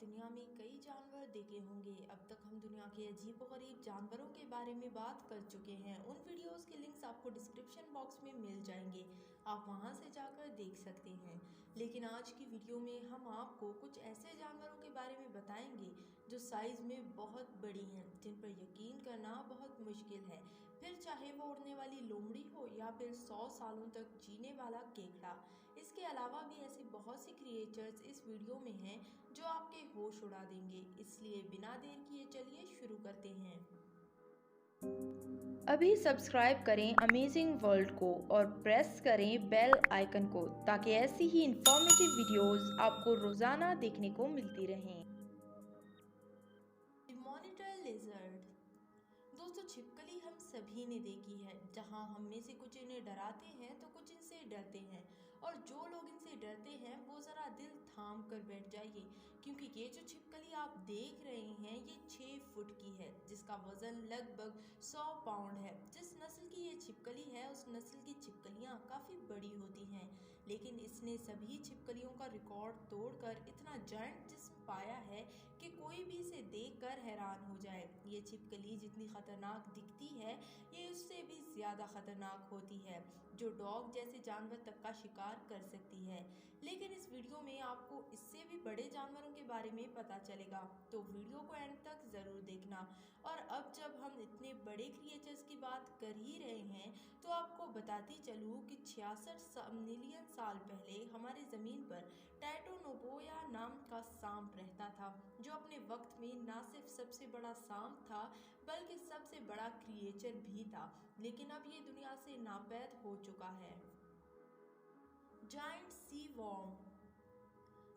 दुनिया में कई जानवर देखे होंगे। अब तक हम दुनिया के अजीबोगरीब जानवरों के बारे में बात कर चुके हैं। उन वीडियोस के लिंक्स आपको डिस्क्रिप्शन बॉक्स में मिल जाएंगे, आप वहां से जाकर देख सकते हैं। लेकिन आज की वीडियो में हम आपको कुछ ऐसे जानवरों के बारे में बताएंगे जो साइज में बहुत बड़ी हैं, जिन पर यकीन करना बहुत मुश्किल है। फिर चाहे वो उड़ने वाली लोमड़ी हो या फिर 100 सालों तक जीने वाला केकड़ा। इसके अलावा भी ऐसी बहुत सी क्रिएचर्स इस वीडियो में हैं जो आपके होश उड़ा देंगे। इसलिए बिना देर किए चलिए शुरू करते हैं। अभी सब्सक्राइब करें अमेजिंग वर्ल्ड को और प्रेस करें बेल आइकन को ताकि ऐसी ही इंफॉर्मेटिव वीडियोस आपको रोजाना देखने को मिलती रहें। Monitor lizard. दोस्तों, छिपकली हम सभी ने देखी है। जहां हम में से कुछ इन्हें डराते हैं तो कुछ इनसे डरते हैं, और जो लोग इनसे डरते हैं वो ज़रा दिल थाम कर बैठ जाइए, क्योंकि ये जो छिपकली आप देख रहे हैं ये 6 फुट की है, जिसका वजन लगभग 100 पाउंड है। जिस नस्ल की ये छिपकली है उस नस्ल की छिपकलियाँ काफ़ी बड़ी होती हैं, लेकिन इसने सभी छिपकलियों का रिकॉर्ड तोड़कर इतना जायंट जिस्म पाया है कि कोई भी इसे देखकर हैरान हो जाए। ये छिपकली जितनी खतरनाक दिखती है ये उससे भी ज़्यादा खतरनाक होती है, जो डॉग जैसे जानवर तक का शिकार कर सकती है। लेकिन इस वीडियो में आपको इससे भी बड़े जानवरों के बारे में पता चलेगा, तो वीडियो को एंड तक ज़रूर देखना। और अब जब हम इतने बड़े क्रिएचर्स की बात कर ही रहे हैं तो आपको बताती चलूँ कि 66 मिलियन साल पहले हमारे ज़मीन पर टाइटोनोबोया नाम का सांप रहता था, जो अपने वक्त में ना सिर्फ सबसे बड़ा सांप था बल्कि सबसे बड़ा क्रिएचर भी था। लेकिन अब ये दुनिया से नापैद हो चुका है। जायंट सी वॉर्म।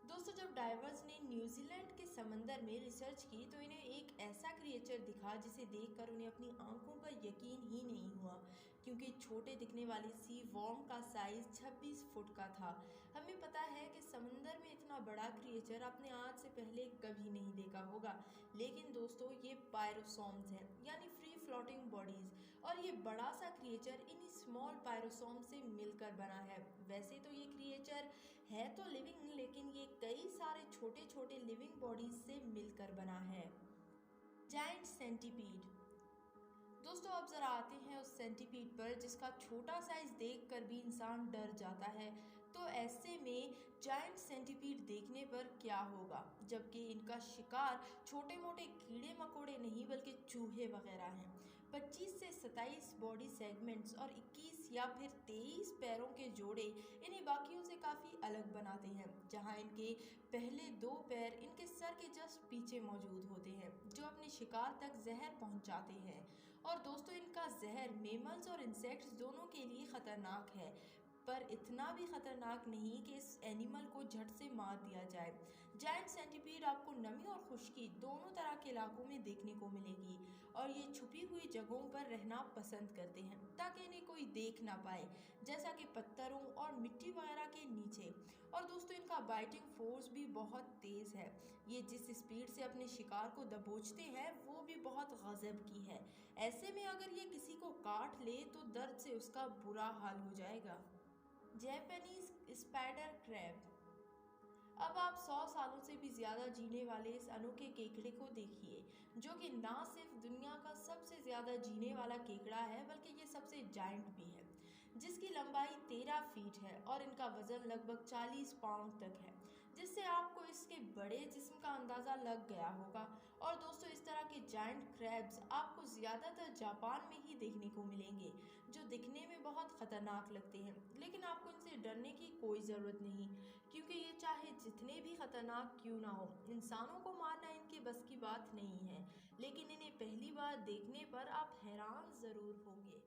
दोस्तों, जब डाइवर्स ने न्यूजीलैंड के समंदर में रिसर्च की तो इन्हें एक ऐसा क्रिएचर दिखा जिसे देखकर उन्हें अपनी आंखों पर यकीन ही नहीं हुआ, क्योंकि छोटे दिखने वाले सी वॉर्म का साइज 26 फुट का था। हमें पता है कि समंदर में इतना बड़ा क्रिएचर आपने आज से पहले कभी नहीं देखा होगा, लेकिन दोस्तों ये पायरोसोम्स हैं, यानी फ्री फ्लोटिंग बॉडीज, और ये बड़ा सा क्रिएचर इन्हीं स्मॉल पायरोसोम से मिलकर बना है। वैसे तो ये क्रिएचर है तो लिविंग, लेकिन ये कई सारे छोटे छोटे लिविंग बॉडीज से मिलकर बना है। Giant centipede. दोस्तों, अब जरा आते हैं उस सेंटीपीड पर जिसका छोटा साइज देखकर भी इंसान डर जाता है। तो ऐसे में जायंट सेंटीपीड देखने पर क्या होगा, जबकि इनका शिकार छोटे मोटे कीड़े मकोड़े नहीं बल्कि चूहे वगैरह हैं। 25 से 27 बॉडी सेगमेंट्स और 21 या फिर 23 पैरों के जोड़े इन्हें बाकियों से काफ़ी अलग बनाते हैं, जहां इनके पहले 2 पैर इनके सर के जस्ट पीछे मौजूद होते हैं, जो अपने शिकार तक जहर पहुंचाते हैं। और दोस्तों, इनका जहर मेमल्स और इंसेक्ट्स दोनों के लिए खतरनाक है, पर इतना भी खतरनाक नहीं कि इस एनिमल को झट से मार दिया जाए। जायंट सेंटीपीड आपको नमी और खुश्की दोनों तरह के इलाकों में देखने को मिलेगी, और ये छुपी हुई जगहों पर रहना पसंद करते हैं ताकि इन्हें कोई देख ना पाए, जैसा कि पत्थरों और मिट्टी वगैरह के नीचे। और दोस्तों, इनका बाइटिंग फोर्स भी बहुत तेज़ है। ये जिस स्पीड से अपने शिकार को दबोचते हैं वो भी बहुत गजब की है। ऐसे में अगर ये किसी को काट ले तो दर्द से उसका बुरा हाल हो जाएगा। Japanese spider crab. अब आप 100 सालों से भी ज़्यादा जीने वाले इस अनोखे केकड़े को देखिए, जो कि ना सिर्फ दुनिया का सबसे ज़्यादा जीने वाला केकड़ा है बल्कि ये सबसे जायंट भी है, जिसकी लंबाई 13 फीट है और इनका वजन लगभग 40 पाउंड तक है, जिससे आपको इसके बड़े जिस्म का अंदाज़ा लग गया होगा। और दोस्तों, इस तरह के जायंट क्रैब्स आपको ज़्यादातर जापान में ही देखने को मिलेंगे, जो दिखने में बहुत ख़तरनाक लगते हैं। लेकिन आपको इनसे डरने की कोई ज़रूरत नहीं, क्योंकि ये चाहे जितने भी खतरनाक क्यों ना हो, इंसानों को मारना इनके बस की बात नहीं है। लेकिन इन्हें पहली बार देखने पर आप हैरान ज़रूर होंगे।